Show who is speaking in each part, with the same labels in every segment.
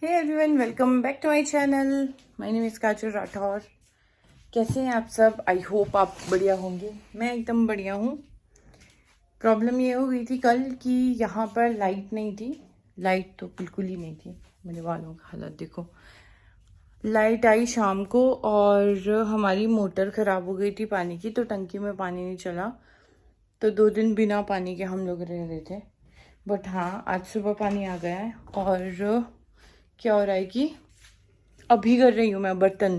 Speaker 1: Hey everyone, welcome back to my channel. My name is Kajal Rathore. कैसे हैं आप सब? आई होप आप बढ़िया होंगे। मैं एकदम बढ़िया हूँ। प्रॉब्लम ये हो गई थी कल कि यहाँ पर लाइट नहीं थी। लाइट तो बिल्कुल ही नहीं थी। मेरे बालों का हालत देखो। लाइट आई शाम को और हमारी मोटर ख़राब हो गई थी पानी की, तो टंकी में पानी नहीं चला। तो 2 दिन बिना पानी के हम लोग रह रहे थे। बट हाँ, आज सुबह पानी आ गया है। और क्या हो रहा है कि अभी कर रही हूँ मैं बर्तन।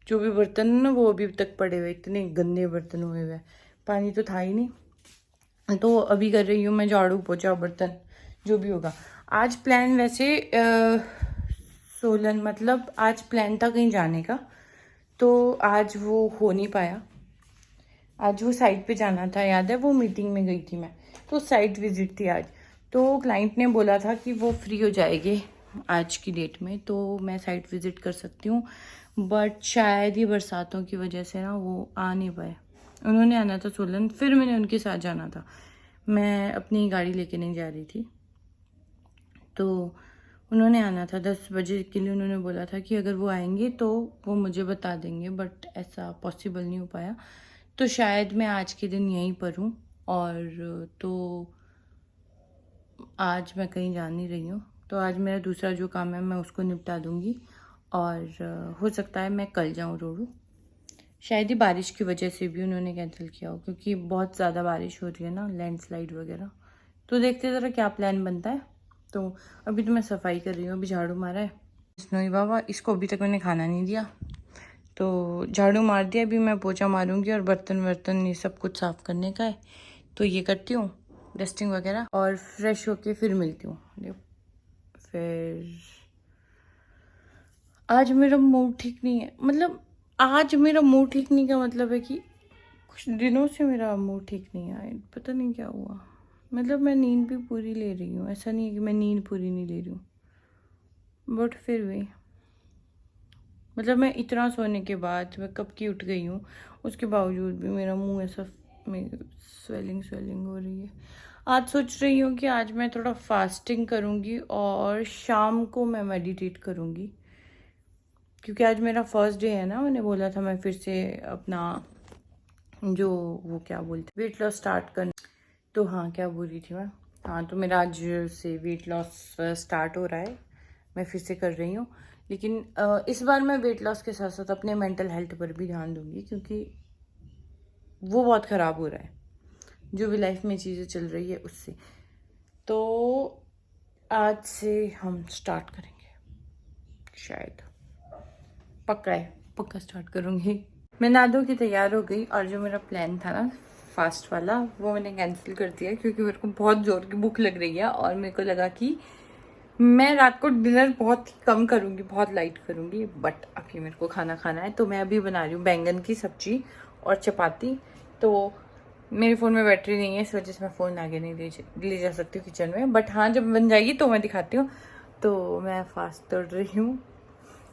Speaker 1: जो भी बर्तन है ना, वो अभी तक पड़े हुए, इतने गंदे बर्तन हुए हुए। पानी तो था ही नहीं, तो अभी कर रही हूँ मैं झाड़ू पोछा बर्तन जो भी होगा। आज प्लान वैसे सोलन, मतलब आज प्लान था कहीं जाने का, तो आज वो हो नहीं पाया। आज वो साइट पे जाना था, याद है? वो मीटिंग में गई थी मैं, तो साइट विजिट थी आज। तो क्लाइंट ने बोला था कि वो फ्री हो जाएंगे आज की डेट में, तो मैं साइट विजिट कर सकती हूँ। बट शायद ही बरसातों की वजह से ना वो आ नहीं पाए। उन्होंने आना था सोलन, फिर मैंने उनके साथ जाना था। मैं अपनी गाड़ी लेके नहीं जा रही थी। तो उन्होंने आना था 10 बजे के लिए। उन्होंने बोला था कि अगर वो आएंगे तो वो मुझे बता देंगे, बट ऐसा पॉसिबल नहीं हो पाया। तो शायद मैं आज के दिन यहीं पर हूँ। और तो आज मैं कहीं जा नहीं रही हूँ। तो आज मेरा दूसरा जो काम है मैं उसको निपटा दूँगी। और हो सकता है मैं कल जाऊँ रोडू। शायद ही बारिश की वजह से भी उन्होंने कैंसिल किया हो, क्योंकि बहुत ज़्यादा बारिश हो रही है ना, लैंडस्लाइड वगैरह। तो देखते ज़रा क्या प्लान बनता है। तो अभी तो मैं सफाई कर रही हूँ, अभी झाड़ू मारा है स्नोई बाबा। इसको अभी तक मैंने खाना नहीं दिया, तो झाड़ू मार दिया। अभी मैं पोछा मारूंगी और बर्तन वर्तन ये सब कुछ साफ़ करने का है, तो ये करती हूँ डस्टिंग वगैरह और फ्रेश होके फिर मिलती हूँ। फिर आज मेरा मूड ठीक नहीं है, मतलब आज मेरा मूड ठीक नहीं का मतलब है कि कुछ दिनों से मेरा मूड ठीक नहीं है। पता नहीं क्या हुआ। मतलब मैं नींद भी पूरी ले रही हूँ, ऐसा नहीं है कि मैं नींद पूरी नहीं ले रही हूँ, बट फिर भी मतलब मैं इतना सोने के बाद मैं कब की उठ गई हूँ, उसके बावजूद भी मेरा मुंह ऐसा स्वेलिंग हो रही है। आज सोच रही हूँ कि आज मैं थोड़ा फास्टिंग करूँगी और शाम को मैं मेडिटेट करूँगी, क्योंकि आज मेरा फर्स्ट डे है ना। मैंने बोला था मैं फिर से अपना जो वो क्या बोलते वेट लॉस स्टार्ट करना। तो हाँ, क्या बोल रही थी मैं? हाँ, तो मेरा आज से वेट लॉस स्टार्ट हो रहा है। मैं फिर से कर रही हूँ, लेकिन इस बार मैं वेट लॉस के साथ साथ अपने मेंटल हेल्थ पर भी ध्यान दूंगी, क्योंकि वो बहुत ख़राब हो रहा है, जो भी लाइफ में चीज़ें चल रही है उससे। तो आज से हम स्टार्ट करेंगे, शायद पक्का है, पक्का स्टार्ट करूँगी। मैं नहा धो के तैयार हो गई, और जो मेरा प्लान था ना फास्ट वाला, वो मैंने कैंसिल कर दिया, क्योंकि मेरे को बहुत ज़ोर की भूख लग रही है। और मेरे को लगा कि मैं रात को डिनर बहुत कम करूँगी, बहुत लाइट करूँगी, बट अभी मेरे को खाना खाना है। तो मैं अभी बना रही हूँ बैंगन की सब्जी और चपाती। तो मेरे फ़ोन में बैटरी नहीं है, इस वजह से मैं फ़ोन आगे नहीं ले जा सकती हूँ किचन में, बट हाँ जब बन जाएगी तो मैं दिखाती हूँ। तो मैं फास्ट तोड़ रही हूँ।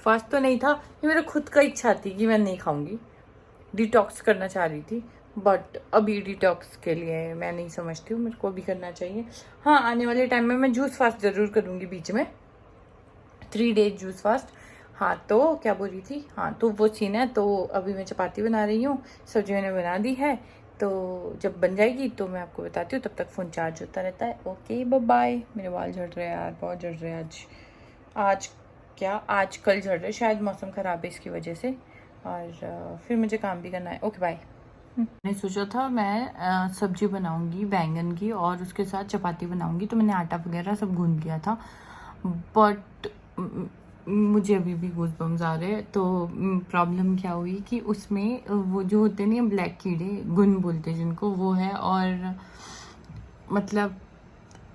Speaker 1: फास्ट तो नहीं था, ये मेरा खुद का इच्छा थी कि मैं नहीं खाऊंगी, डिटॉक्स करना चाह रही थी। बट अभी डिटॉक्स के लिए मैं नहीं समझती हूँ मेरे को अभी करना चाहिए। हाँ, आने वाले टाइम में मैं जूस फास्ट ज़रूर करूँगी बीच में, 3 डेज जूस फास्ट। हाँ, तो क्या बोल रही थी? हाँ, तो वो सीन है। तो अभी मैं चपाती बना रही हूँ, सब्जी मैंने बना दी है। तो जब बन जाएगी तो मैं आपको बताती हूँ, तब तक फ़ोन चार्ज होता रहता है। Okay, bye bye. मेरे बाल झड़ रहे हैं यार, बहुत झड़ रहे हैं आज। आज क्या, आज कल झड़ रहे, शायद मौसम ख़राब है इसकी वजह से। और फिर मुझे काम भी करना है। Okay, bye. मैंने सोचा था मैं सब्जी बनाऊंगी बैंगन की और उसके साथ चपाती बनाऊंगी, तो मैंने आटा वगैरह सब गूंद लिया था। बट मुझे अभी भी गूज बम्स आ रहे हैं। तो प्रॉब्लम क्या हुई कि उसमें वो जो होते नहीं ब्लैक कीड़े, गुन बोलते हैं जिनको, वो है। और मतलब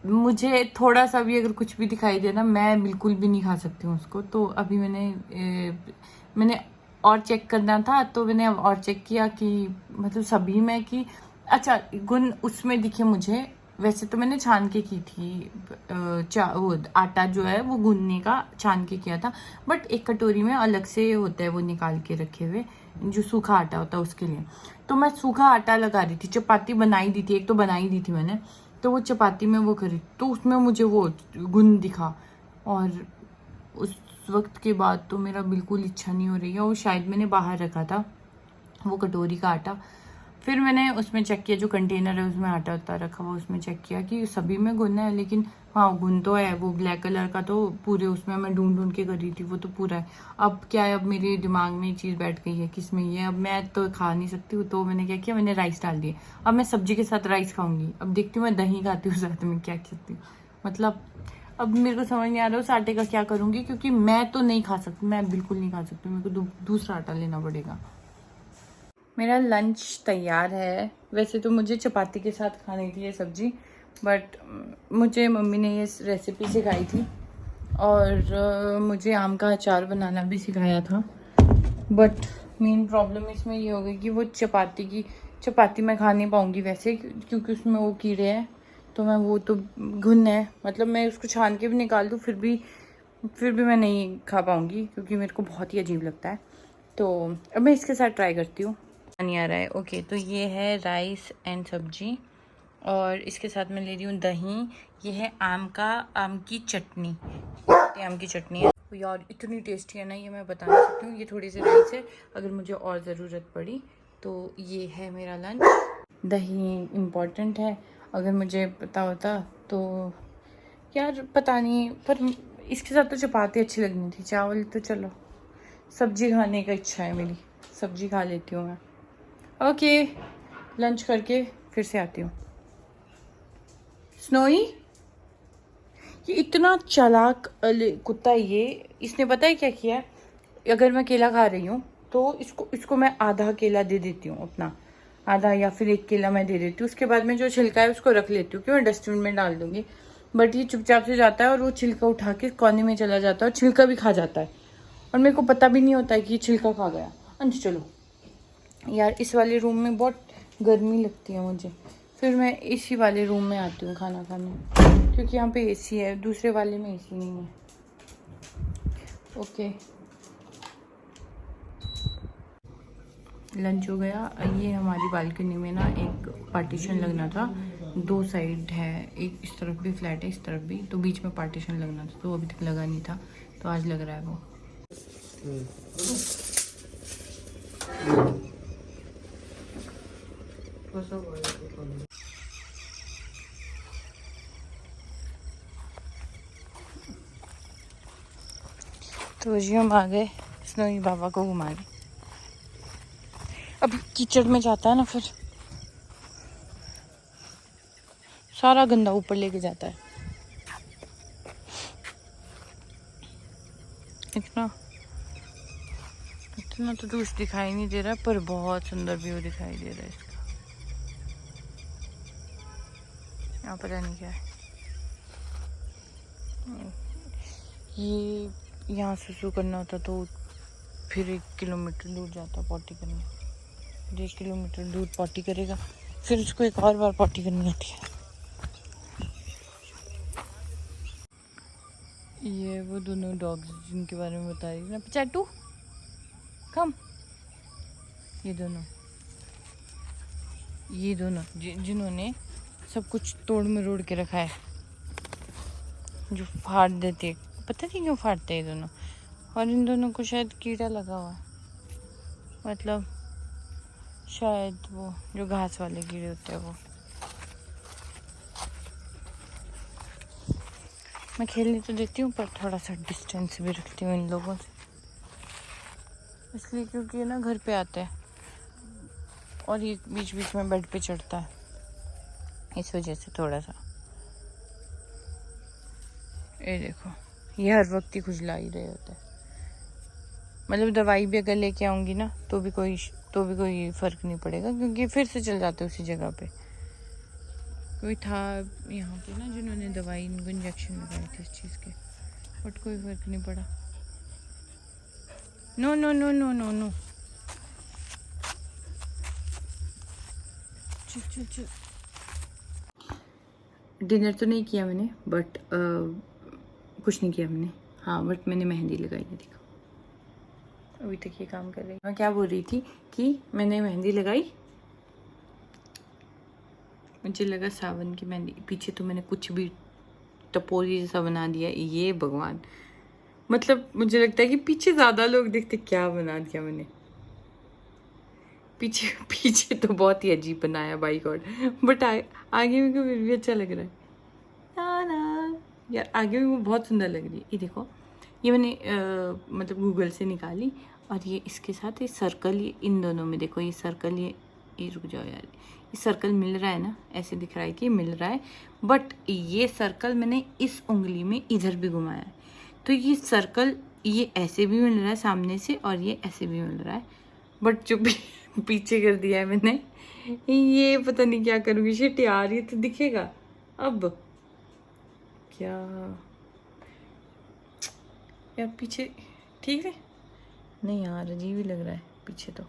Speaker 1: मुझे थोड़ा सा भी अगर कुछ भी दिखाई दे ना, मैं बिल्कुल भी नहीं खा सकती हूँ उसको। तो अभी मैंने और चेक करना था, तो मैंने और चेक किया कि मतलब सभी में कि अच्छा गुण उसमें दिखे मुझे। वैसे तो मैंने छान के की थी, वो आटा जो है वो गूंदने का छान के किया था, बट एक कटोरी में अलग से होता है वो निकाल के रखे हुए, जो सूखा आटा होता है उसके लिए। तो मैं सूखा आटा लगा रही थी, चपाती बनाई दी थी, एक तो बनाई दी थी मैंने, तो वो चपाती में वो करी, तो उसमें मुझे वो गुण दिखा। और उस वक्त के बाद तो मेरा बिल्कुल इच्छा नहीं हो रही है। और शायद मैंने बाहर रखा था वो कटोरी का आटा, फिर मैंने उसमें चेक किया, जो कंटेनर है उसमें आटा उता रखा हुआ, उसमें चेक किया कि सभी में गुन है, लेकिन हाँ गुन तो है। वो ब्लैक कलर का तो पूरे उसमें मैं ढूंढ ढूंढ के कर रही थी, वो तो पूरा है। अब क्या है, अब मेरे दिमाग में चीज़ बैठ गई है कि इसमें ये, अब मैं तो खा नहीं सकती हूँ, तो मैंने क्या किया, मैंने राइस डाल दिए। अब मैं सब्जी के साथ राइस खाऊंगी। अब देखती हूँ मैं दही खाती हूँ साथ में, क्या खाती हूँ, मतलब अब मेरे को समझ नहीं आ रहा उस आटे का क्या करूँगी, क्योंकि मैं तो नहीं खा सकती, मैं बिल्कुल नहीं खा सकती, मेरे को दूसरा आटा लेना पड़ेगा। मेरा लंच तैयार है। वैसे तो मुझे चपाती के साथ खानी थी ये सब्ज़ी, बट मुझे मम्मी ने ये रेसिपी सिखाई थी, और मुझे आम का अचार बनाना भी सिखाया था। बट मेन प्रॉब्लम इसमें ये हो गई कि वो चपाती मैं खा नहीं पाऊँगी वैसे, क्योंकि उसमें वो कीड़े हैं। तो मैं वो तो घुन है, मतलब मैं उसको छान के भी निकाल दूँ फिर भी मैं नहीं खा पाऊँगी, क्योंकि मेरे को बहुत ही अजीब लगता है। तो अब मैं इसके साथ ट्राई करती हूँ। नहीं आ रहा है। ओके, तो ये है राइस एंड सब्जी, और इसके साथ मैं ले रही हूँ दही। ये है आम की चटनी, ये आम की चटनी है यार, इतनी टेस्टी है ना, ये मैं बता नहीं सकती हूँ। ये थोड़ी सी राइस है, अगर मुझे और ज़रूरत पड़ी तो ये है मेरा लंच। दही इम्पॉर्टेंट है, अगर मुझे पता होता तो यार पता नहीं, पर इसके साथ तो चपाती अच्छी लगनी थी, चावल तो चलो। सब्जी खाने का इच्छा है मेरी, सब्जी खा लेती हूँ मैं। ओके, लंच करके फिर से आती हूँ। स्नोई, ये इतना चालाक कुत्ता है ये, इसने पता है क्या किया है, अगर मैं केला खा रही हूँ तो इसको मैं आधा केला दे देती हूँ, अपना आधा या फिर एक केला मैं दे देती हूँ। उसके बाद में जो छिलका है उसको रख लेती हूँ कि मैं डस्टबिन में डाल दूंगी। बट ये चुपचाप से जाता है और वो छिलका उठा के कोने में चला जाता है और छिलका भी खा जाता है, और मेरे को पता भी नहीं होता है कि ये छिलका खा गया। अंश चलो यार, इस वाले रूम में बहुत गर्मी लगती है मुझे, फिर मैं इसी वाले रूम में आती हूँ खाना खाने, क्योंकि यहाँ पे एसी है, दूसरे वाले में एसी नहीं है। ओके, लंच हो गया। ये हमारी बालकनी में ना एक पार्टीशन लगना था, दो साइड है, एक इस तरफ भी फ्लैट है, इस तरफ भी, तो बीच में पार्टीशन लगना था, तो अभी तक लगा नहीं था, तो आज लग रहा है वो। तो जी हम आ गए स्नोई बाबा को घुमाने। अब कीचड़ में जाता है ना, फिर सारा गंदा ऊपर लेके जाता है। इतना इतना तो दूर दिखाई नहीं दे रहा, पर बहुत सुंदर व्यू दिखाई दे रहा है इसका। यहाँ पता नहीं क्या है, ये यहाँ सुसु करना होता तो फिर 1 किलोमीटर दूर जाता पॉटी करने, फिर 1 किलोमीटर दूर पॉटी करेगा, फिर उसको एक और बार पॉटी करनी होती है। ये वो दोनों डॉग्स जिनके बारे में बता रही ना, चैटू कम, ये दोनों जिन्होंने सब कुछ तोड़ मरोड़ के रखा है, जो फाड़ देते, पता नहीं क्यों फाड़ते हैं ये दोनों। और इन दोनों को शायद कीड़ा लगा हुआ है, मतलब शायद वो जो घास वाले कीड़े होते हैं वो। मैं खेलने तो देती हूँ, पर थोड़ा सा डिस्टेंस भी रखती हूँ इन लोगों से, इसलिए क्योंकि ये ना घर पे आते हैं और ये बीच बीच में बेड पे चढ़ता है, इस वजह से थोड़ा सा। ये देखो, ये हर वक्त ही खुजला ही रहे होते हैं, मतलब दवाई भी अगर लेके आऊँगी ना तो भी कोई फ़र्क नहीं पड़ेगा, क्योंकि फिर से चल जाते उसी जगह पे। कोई था यहाँ पे ना जिन्होंने दवाई इनको इंजेक्शन लगाए थे इस चीज़ के, बट कोई फ़र्क नहीं पड़ा। No no no no no no, चल चल चल। डिनर तो नहीं किया मैंने, बट कुछ नहीं किया मैंने, हाँ बट मैंने मेहंदी लगाई है, देखो अभी तक ये काम कर रही है। मैं क्या बोल रही थी कि मैंने मेहंदी लगाई, मुझे लगा सावन की मेहंदी, पीछे तो मैंने कुछ भी टपोरी जैसा बना दिया, ये भगवान। मतलब मुझे लगता है कि पीछे ज़्यादा लोग देखते क्या बना दिया मैंने। पीछे पीछे तो बहुत ही अजीब बनाया बाई गॉड, बट आगे मेरे को फिर भी अच्छा लग रहा है ना ना यार, आगे भी वो बहुत सुंदर लग रही है। ये देखो, ये मैंने मतलब गूगल से निकाली, और ये इसके साथ ये सर्कल, ये इन दोनों में देखो, ये सर्कल, ये रुक जाओ यार, ये सर्कल मिल रहा है ना, ऐसे दिख रहा है कि मिल रहा है, बट ये सर्कल मैंने इस उंगली में इधर भी घुमाया है, तो ये सर्कल ये ऐसे भी मिल रहा है सामने से, और ये ऐसे भी मिल रहा है, बट जो पीछे कर दिया है मैंने, ये पता नहीं क्या करूँगी। शिट यार, ये तो दिखेगा अब क्या यार, पीछे ठीक है नहीं यार, अजीब ही लग रहा है पीछे। तो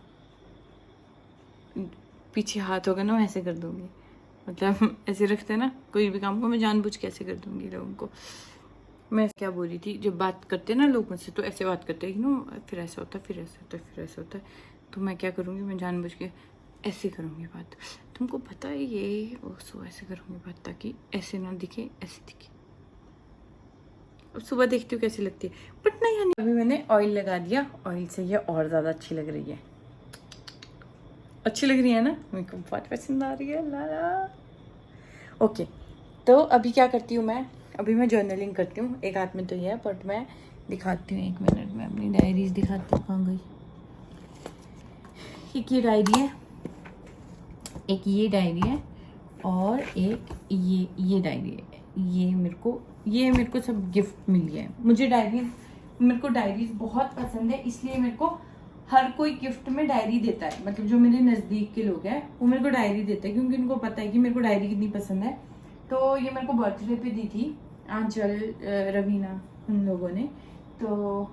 Speaker 1: पीछे हाथ होगा ना, मैं ऐसे कर दूंगी, मतलब ऐसे रखते हैं ना कोई भी काम को, मैं जानबूझ के ऐसे कर दूंगी लोगों को। मैं क्या बोल रही थी, जब बात करते हैं ना लोग मुझसे तो ऐसे बात करते हैं ना, फिर ऐसा होता है, फिर ऐसा होता है, फिर ऐसा होता है, तो मैं क्या करूँगी, मैं जानबूझ के ऐसे करूँगी बात। तुमको पता है ये सो ऐसे करूँगी बात, ताकि ऐसे ना दिखे, ऐसे दिखे। अब सुबह देखती हूँ कैसी लगती है, बट नहीं हनी, अभी मैंने ऑयल लगा दिया, ऑयल से ये और ज़्यादा अच्छी लग रही है। अच्छी लग रही है ना, मेरे को बहुत पसंद आ रही है, लाला। ओके, तो अभी क्या करती हूँ मैं, अभी मैं जर्नलिंग करती हूँ। एक हाथ में तो ये है, बट मैं दिखाती हूँ, 1 मिनट में अपनी डायरीज दिखाती हूँ। कहाँ गई? एक ये डायरी है, एक ये डायरी है, और एक ये डायरी है। ये मेरे को सब गिफ्ट मिली है। मेरे को डायरीज बहुत पसंद है, इसलिए मेरे को हर कोई गिफ्ट में डायरी देता है। मतलब जो मेरे नज़दीक के लोग हैं वो मेरे को डायरी देते हैं, क्योंकि उनको पता है कि मेरे को डायरी कितनी पसंद है। तो ये मेरे को बर्थडे पे दी थी आंचल, रवीना, उन लोगों ने। तो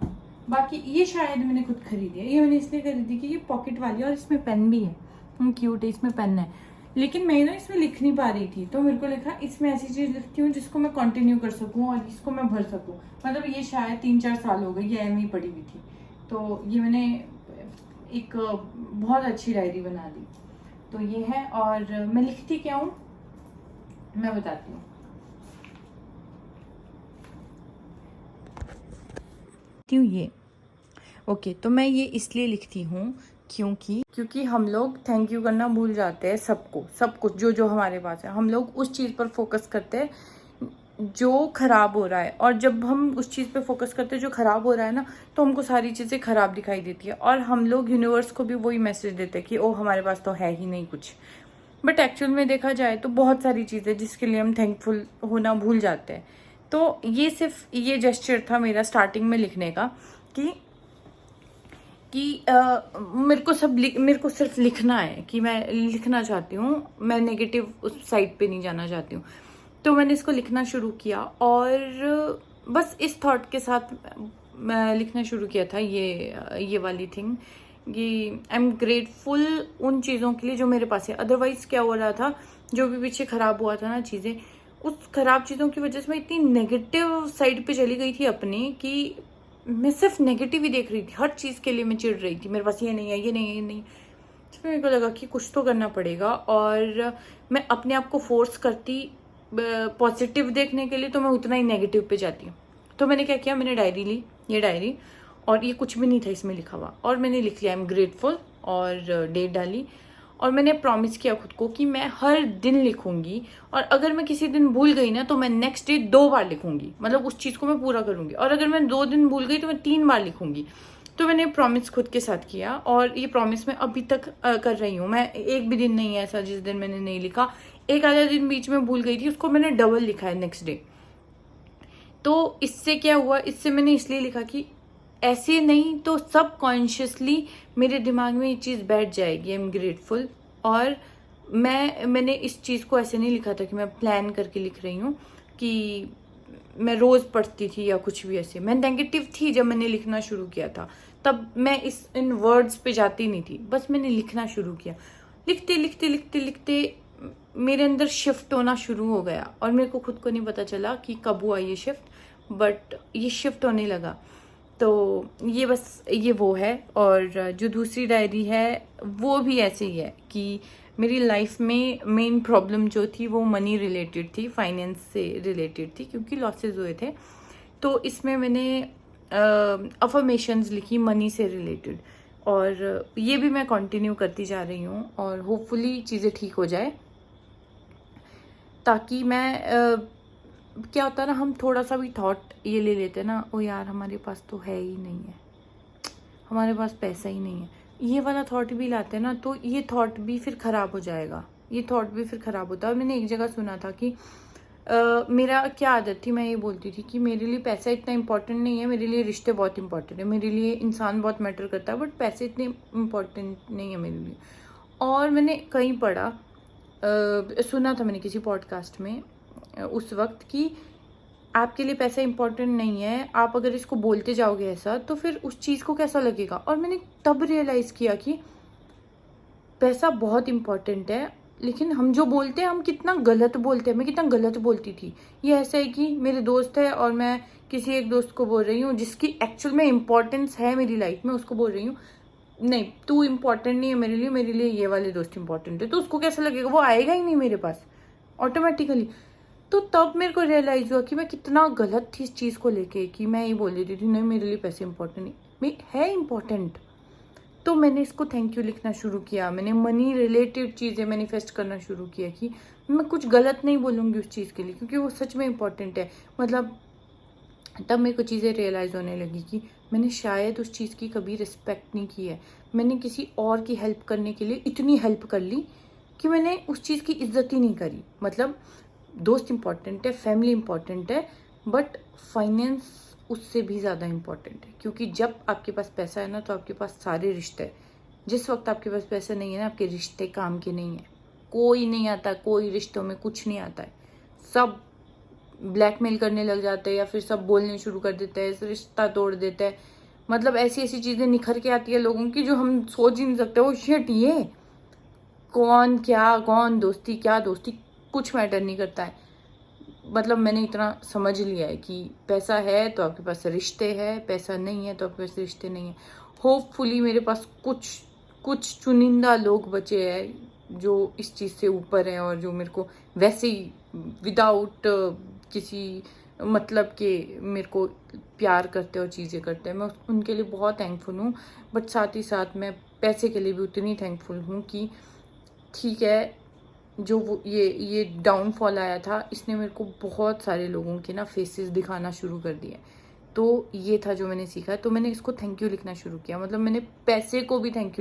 Speaker 1: बाकी ये शायद मैंने खुद खरीदी है। ये मैंने इसलिए खरीदी कि ये पॉकेट वाली है और इसमें पेन भी है, क्यूट है, इसमें पेन है। लेकिन मैं ना इसमें लिख नहीं पा रही थी, तो मेरे को लिखा इसमें ऐसी चीज़ लिखती हूँ जिसको मैं कंटिन्यू कर सकूँ और इसको मैं भर सकूँ। मतलब ये शायद 3-4 साल हो गए, ये एम ही पड़ी हुई थी। तो ये मैंने एक बहुत अच्छी डायरी बना दी। तो ये है, और मैं लिखती क्या हूँ मैं बताती हूँ। ये ओके, तो मैं ये इसलिए लिखती हूँ क्योंकि हम लोग थैंक यू करना भूल जाते हैं सबको, सब कुछ जो हमारे पास है। हम लोग उस चीज़ पर फोकस करते हैं जो खराब हो रहा है, और जब हम उस चीज़ पे फोकस करते हैं जो खराब हो रहा है ना, तो हमको सारी चीज़ें खराब दिखाई देती है, और हम लोग यूनिवर्स को भी वही मैसेज देते हैं कि ओ हमारे पास तो है ही नहीं कुछ। बट एक्चुअल में देखा जाए तो बहुत सारी चीज़ें जिसके लिए हम थैंकफुल होना भूल जाते हैं। तो ये सिर्फ ये जेस्चर था मेरा स्टार्टिंग में लिखने का कि मेरे को सिर्फ लिखना है, कि मैं लिखना चाहती हूँ, मैं नेगेटिव उस साइड पे नहीं जाना चाहती हूँ। तो मैंने इसको लिखना शुरू किया, और बस इस थॉट के साथ मैं लिखना शुरू किया था ये वाली थिंग, कि आई एम ग्रेटफुल उन चीज़ों के लिए जो मेरे पास है। अदरवाइज़ क्या हो रहा था, जो भी पीछे ख़राब हुआ था ना चीज़ें, उस ख़राब चीज़ों की वजह से मैं इतनी नेगेटिव साइड पे चली गई थी अपनी, कि मैं सिर्फ नेगेटिव ही देख रही थी। हर चीज़ के लिए मैं चिढ़ रही थी, मेरे पास ये नहीं है, ये नहीं है, ये नहीं। तो मेरे को लगा कि कुछ तो करना पड़ेगा, और मैं अपने आप को फोर्स करती पॉजिटिव देखने के लिए, तो मैं उतना ही नेगेटिव पे जाती हूँ। तो मैंने क्या किया, मैंने डायरी ली, ये डायरी, और ये कुछ भी नहीं था इसमें लिखा हुआ, और मैंने लिख लिया आई एम ग्रेटफुल, और डेट डाली, और मैंने प्रॉमिस किया खुद को कि मैं हर दिन लिखूंगी, और अगर मैं किसी दिन भूल गई ना तो मैं नेक्स्ट डे 2 बार लिखूंगी, मतलब उस चीज़ को मैं पूरा करूंगी। और अगर मैं 2 दिन भूल गई तो मैं 3 बार लिखूंगी। तो मैंने प्रॉमिस खुद के साथ किया, और ये प्रॉमिस मैं अभी तक कर रही हूँ। मैं एक भी दिन नहीं है ऐसा जिस दिन मैंने नहीं लिखा। एक आधा दिन बीच में भूल गई थी, उसको मैंने डबल लिखा है नेक्स्ट डे। तो इससे क्या हुआ, इससे मैंने इसलिए लिखा कि ऐसे नहीं तो सबकॉन्शियसली मेरे दिमाग में ये चीज़ बैठ जाएगी, आई एम ग्रेटफुल। और मैंने इस चीज़ को ऐसे नहीं लिखा था कि मैं प्लान करके लिख रही हूँ, कि मैं रोज़ पढ़ती थी या कुछ भी ऐसे। मैं नेगेटिव थी जब मैंने लिखना शुरू किया था, तब मैं इन वर्ड्स पे जाती नहीं थी, बस मैंने लिखना शुरू किया। लिखते लिखते लिखते लिखते मेरे अंदर शिफ्ट होना शुरू हो गया, और मेरे को खुद को नहीं पता चला कि कब हुआ ये शिफ्ट, बट ये शिफ्ट होने लगा। तो ये बस ये वो है। और जो दूसरी डायरी है वो भी ऐसे ही है कि मेरी लाइफ में मेन प्रॉब्लम जो थी वो मनी रिलेटेड थी, फाइनेंस से रिलेटेड थी, क्योंकि लॉसेस हुए थे। तो इसमें मैंने अफर्मेशंस लिखी मनी से रिलेटेड, और ये भी मैं कंटिन्यू करती जा रही हूँ और होपफुली चीज़ें ठीक हो जाए, ताकि मैं क्या होता है ना, हम थोड़ा सा भी थॉट ये ले लेते हैं ना, ओ यार हमारे पास तो है ही नहीं है, हमारे पास पैसा ही नहीं है, ये वाला थॉट भी लाते हैं ना, तो ये थॉट भी फिर ख़राब हो जाएगा, ये थॉट भी फिर ख़राब होता है। और मैंने एक जगह सुना था कि मेरा क्या आदत थी, मैं ये बोलती थी कि मेरे लिए पैसा इतना इम्पोर्टेंट नहीं है, मेरे लिए रिश्ते बहुत इंपॉर्टेंट है, मेरे लिए इंसान बहुत मैटर करता है, बट पैसे इतने इम्पोर्टेंट नहीं है मेरे लिए। और मैंने कहीं पढ़ा, सुना था मैंने किसी पॉडकास्ट में उस वक्त कि आपके लिए पैसा इंपॉर्टेंट नहीं है, आप अगर इसको बोलते जाओगे ऐसा तो फिर उस चीज़ को कैसा लगेगा। और मैंने तब रियलाइज़ किया कि पैसा बहुत इम्पॉर्टेंट है, लेकिन हम जो बोलते हैं हम कितना गलत बोलते हैं। मैं कितना गलत बोलती थी। ये ऐसा है कि मेरे दोस्त है और मैं किसी एक दोस्त को बोल रही हूँ जिसकी एक्चुअल में इम्पोर्टेंस है मेरी लाइफ में, उसको बोल रही हूँ नहीं तू इम्पोर्टेंट नहीं है मेरे लिए ये वाले दोस्त इम्पोर्टेंट है। तो उसको कैसा लगेगा, वो आएगा ही नहीं मेरे पास ऑटोमेटिकली। तो तब मेरे को रियलाइज़ हुआ कि मैं कितना गलत थी इस चीज़ को लेके, कि मैं ये बोल देती थी नहीं मेरे लिए पैसे इंपॉर्टेंट नहीं है, इम्पोर्टेंट। तो मैंने इसको थैंक यू लिखना शुरू किया, मैंने मनी रिलेटेड चीज़ें मैनिफेस्ट करना शुरू किया कि मैं कुछ गलत नहीं बोलूँगी उस चीज़ के लिए, क्योंकि वो सच में इम्पोर्टेंट है। मतलब तब मेरे को चीज़ें रियलाइज़ होने लगी कि मैंने शायद उस चीज़ की कभी रिस्पेक्ट नहीं की है। मैंने किसी और की हेल्प करने के लिए इतनी हेल्प कर ली कि मैंने उस चीज़ की इज्जत ही नहीं करी। मतलब दोस्त इम्पॉर्टेंट है, फैमिली इम्पॉर्टेंट है, बट फाइनेंस उससे भी ज़्यादा इम्पॉर्टेंट है, क्योंकि जब आपके पास पैसा है ना तो आपके पास सारे रिश्ते हैं। जिस वक्त आपके पास पैसा नहीं है ना, आपके रिश्ते काम के नहीं है, कोई नहीं आता, कोई रिश्तों में कुछ नहीं आता है। सब ब्लैकमेल करने लग जाते हैं या फिर सब बोलने शुरू कर देते हैं, रिश्ता तोड़ देते हैं। मतलब ऐसी ऐसी चीज़ें निखर के आती है लोगों की जो हम सोच ही नहीं सकते। वो शिट, ये कौन क्या, कौन दोस्ती क्या दोस्ती, कुछ मैटर नहीं करता है। मतलब मैंने इतना समझ लिया है कि पैसा है तो आपके पास रिश्ते है, पैसा नहीं है तो आपके पास रिश्ते नहीं है। होपफुली मेरे पास कुछ चुनिंदा लोग बचे हैं जो इस चीज़ से ऊपर हैं और जो मेरे को वैसे ही विदाउट किसी मतलब के मेरे को प्यार करते और चीज़ें करते हैं। मैं उनके लिए बहुत थैंकफुल हूँ, बट साथ ही साथ मैं पैसे के लिए भी उतनी थैंकफुल हूँ कि ठीक है, जो वो ये डाउनफॉल आया था इसने मेरे को बहुत सारे लोगों के ना फेसेस दिखाना शुरू कर दिए। तो ये था जो मैंने सीखा, तो मैंने इसको थैंक यू लिखना शुरू किया। मतलब मैंने पैसे को भी थैंक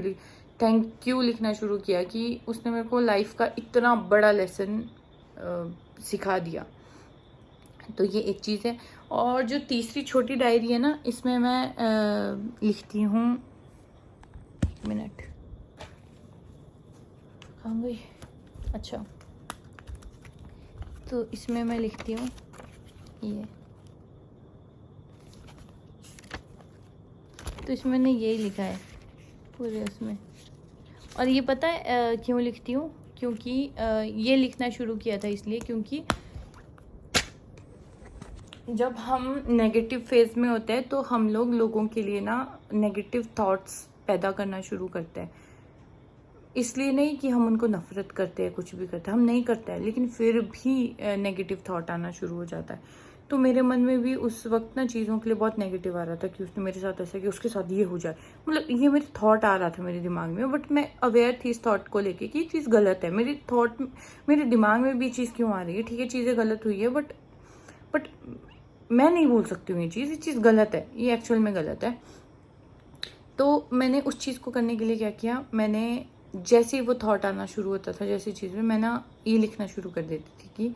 Speaker 1: यू लिखना शुरू किया कि उसने मेरे को लाइफ का इतना बड़ा लेसन सिखा दिया। तो ये एक चीज़ है। और जो तीसरी छोटी डायरी है ना, इसमें मैं लिखती हूँ, एक मिनट कहाँ गई, अच्छा, तो इसमें मैं लिखती हूँ ये, तो इसमें मैंने यही लिखा है पूरे उसमें। और ये पता है क्यों लिखती हूँ, क्योंकि ये लिखना शुरू किया था इसलिए क्योंकि जब हम नेगेटिव फेज में होते हैं तो हम लोगों के लिए ना नेगेटिव थॉट्स पैदा करना शुरू करते हैं। इसलिए नहीं कि हम उनको नफरत करते हैं, कुछ भी करते हैं, हम नहीं करते हैं, लेकिन फिर भी नेगेटिव थॉट आना शुरू हो जाता है। तो मेरे मन में भी उस वक्त ना चीज़ों के लिए बहुत नेगेटिव आ रहा था कि उसने मेरे साथ ऐसा कि उसके साथ ये हो जाए। मतलब ये मेरे थॉट आ रहा था मेरे दिमाग में, बट मैं अवेयर थी इस थॉट को लेके कि ये चीज़ गलत है। मेरे दिमाग में भी चीज़ क्यों आ रही है, ठीक है चीज़ें गलत हुई है, बट मैं नहीं बोल सकती हूँ ये चीज़ गलत है, ये एक्चुअल में गलत है। तो मैंने उस चीज़ को करने के लिए क्या किया, मैंने जैसे ही वो थॉट आना शुरू होता था जैसी चीज़ में, मैं ना ये लिखना शुरू कर देती थी कि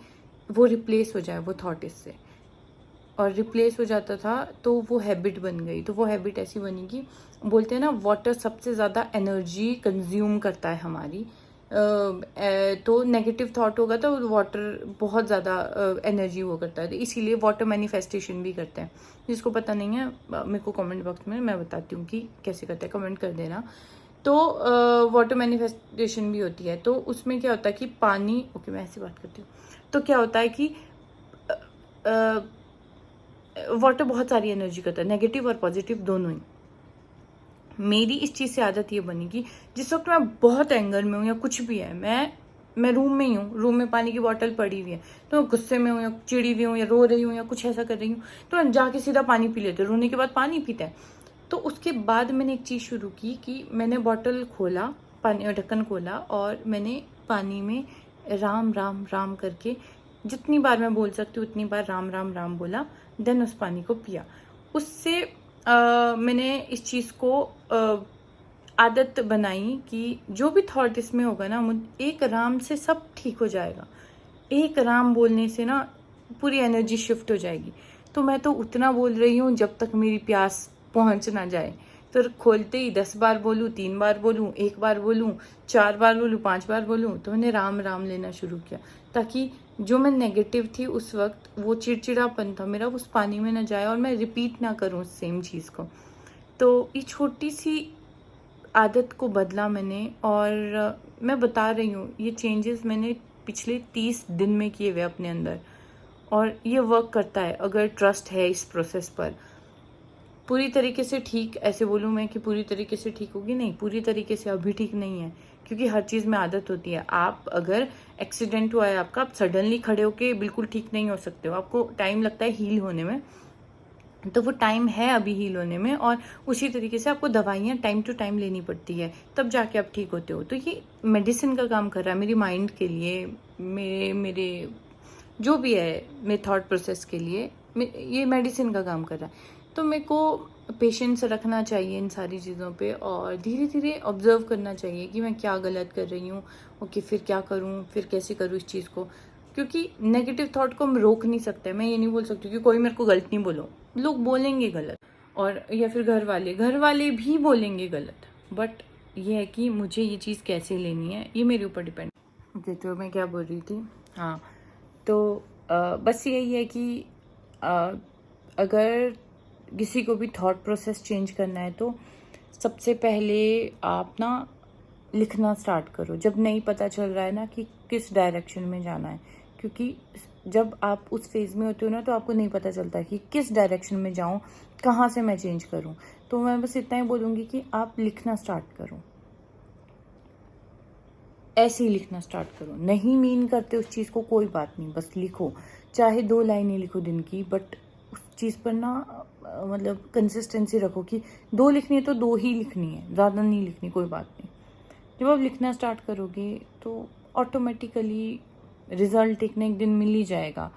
Speaker 1: वो रिप्लेस हो जाए वो थॉट इससे। और रिप्लेस हो जाता था तो वो हैबिट बन गई। तो वो हैबिट ऐसी बनी कि बोलते हैं ना, वाटर सबसे ज़्यादा एनर्जी कंज्यूम करता है हमारी। तो नेगेटिव थॉट होगा तो वाटर बहुत ज़्यादा एनर्जी वो करता है, तो इसीलिए वाटर मैनिफेस्टेशन भी करते हैं। जिसको पता नहीं है मेरे को कमेंट बॉक्स में मैं बताती हूँ कि कैसे करते हैं, कमेंट कर देना। तो वाटर मैनिफेस्टेशन भी होती है। तो उसमें क्या होता है कि पानी, ओके मैं ऐसी बात करती हूँ, तो क्या होता है कि वाटर बहुत सारी एनर्जी करता है, नेगेटिव और पॉजिटिव दोनों ही। मेरी इस चीज़ से आदत ये बनी कि जिस वक्त मैं बहुत एंगर में हूँ या कुछ भी है, मैं रूम में ही हूँ, रूम में पानी की बोतल पड़ी हुई है, तो मैं गुस्से में हूँ या चिड़ी हुई हूँ या रो रही हूँ या कुछ ऐसा कर रही हूँ, तो मैं जाके सीधा पानी पी लेती हूँ, रोने के बाद पानी पीता है। तो उसके बाद मैंने एक चीज़ शुरू की कि मैंने बॉटल खोला, पानी ढक्कन खोला और मैंने पानी में राम राम राम करके जितनी बार मैं बोल सकती हूँ उतनी बार राम राम राम बोला, देन उस पानी को पिया। उससे मैंने इस चीज़ को आदत बनाई कि जो भी थॉट इसमें होगा ना, एक राम से सब ठीक हो जाएगा। एक राम बोलने से ना पूरी एनर्जी शिफ्ट हो जाएगी। तो मैं तो उतना बोल रही हूँ जब तक मेरी प्यास पहुँच ना जाए। तो खोलते ही 10 बार बोलूँ, 3 बार बोलूँ, 1 बार बोलूँ, 4 बार बोलूँ, 5 बार बोलूँ, तो मैंने राम राम लेना शुरू किया, ताकि जो मैं नेगेटिव थी उस वक्त, वो चिड़चिड़ापन था मेरा, उस पानी में ना जाए और मैं रिपीट ना करूँ उस सेम चीज़ को। तो ये छोटी सी आदत को बदला मैंने, और मैं बता रही हूँ ये चेंजेस मैंने पिछले 30 दिन में किए हुए अपने अंदर, और ये वर्क करता है अगर ट्रस्ट है इस प्रोसेस पर। पूरी तरीके से ठीक ऐसे बोलूँ मैं कि पूरी तरीके से ठीक होगी, नहीं, पूरी तरीके से अभी ठीक नहीं है, क्योंकि हर चीज़ में आदत होती है। आप अगर एक्सीडेंट हुआ है आपका, आप सडनली खड़े होके बिल्कुल ठीक नहीं हो सकते हो, आपको टाइम लगता है हील होने में, तो वो टाइम है अभी हील होने में, और उसी तरीके से आपको दवाइयाँ टाइम टू टाइम लेनी पड़ती है, तब जाके आप ठीक होते हो। तो ये मेडिसिन का काम कर रहा है मेरी माइंड के लिए, मेरे जो भी है मेरे थॉट प्रोसेस के लिए, ये मेडिसिन का काम कर रहा है। तो मेरे को पेशेंस रखना चाहिए इन सारी चीज़ों पे, और धीरे धीरे ऑब्जर्व करना चाहिए कि मैं क्या गलत कर रही हूँ, ओके फिर क्या करूँ, फिर कैसे करूँ इस चीज़ को। क्योंकि नेगेटिव थॉट को हम रोक नहीं सकते। मैं ये नहीं बोल सकती कि कोई मेरे को गलत नहीं बोलो, लोग बोलेंगे गलत, और या फिर घर वाले भी बोलेंगे गलत, बट ये है कि मुझे ये चीज़ कैसे लेनी है ये मेरे ऊपर डिपेंड। ओके, तो मैं क्या बोल रही थी, हाँ, तो बस यही है कि अगर किसी को भी थॉट प्रोसेस चेंज करना है तो सबसे पहले आप ना लिखना स्टार्ट करो, जब नहीं पता चल रहा है ना कि किस डायरेक्शन में जाना है। क्योंकि जब आप उस फेज़ में होते हो ना, तो आपको नहीं पता चलता कि किस डायरेक्शन में जाऊँ, कहाँ से मैं चेंज करूँ। तो मैं बस इतना ही बोलूँगी कि आप लिखना स्टार्ट करो, ऐसे ही लिखना स्टार्ट करो। नहीं मीन करते उस चीज़ को, कोई बात नहीं, बस लिखो, चाहे 2 लाइनें लिखो दिन की, बट उस चीज़ पर ना मतलब कंसिस्टेंसी रखो कि 2 लिखनी है तो 2 ही लिखनी है, ज़्यादा नहीं लिखनी, कोई बात नहीं। जब आप लिखना स्टार्ट करोगे तो ऑटोमेटिकली रिज़ल्ट एक ना एक दिन मिल ही जाएगा।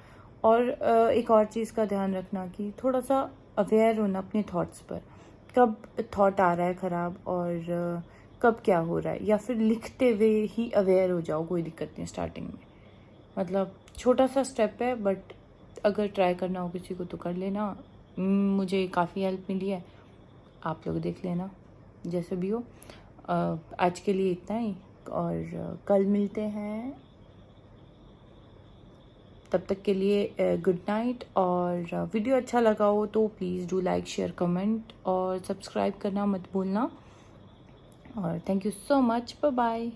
Speaker 1: और एक और चीज़ का ध्यान रखना कि थोड़ा सा अवेयर होना अपने थॉट्स पर, कब थॉट आ रहा है ख़राब और कब क्या हो रहा है, या फिर लिखते हुए ही अवेयर हो जाओ, कोई दिक्कत नहीं स्टार्टिंग में। मतलब छोटा सा स्टेप है, बट अगर ट्राई करना हो किसी को तो कर लेना। मुझे काफ़ी हेल्प मिली है, आप लोग देख लेना जैसे भी हो। आज के लिए इतना ही, और कल मिलते हैं, तब तक के लिए गुड नाइट। और वीडियो अच्छा लगा हो तो please do like, share, comment और सब्सक्राइब करना मत भूलना। और thank you so much, bye bye.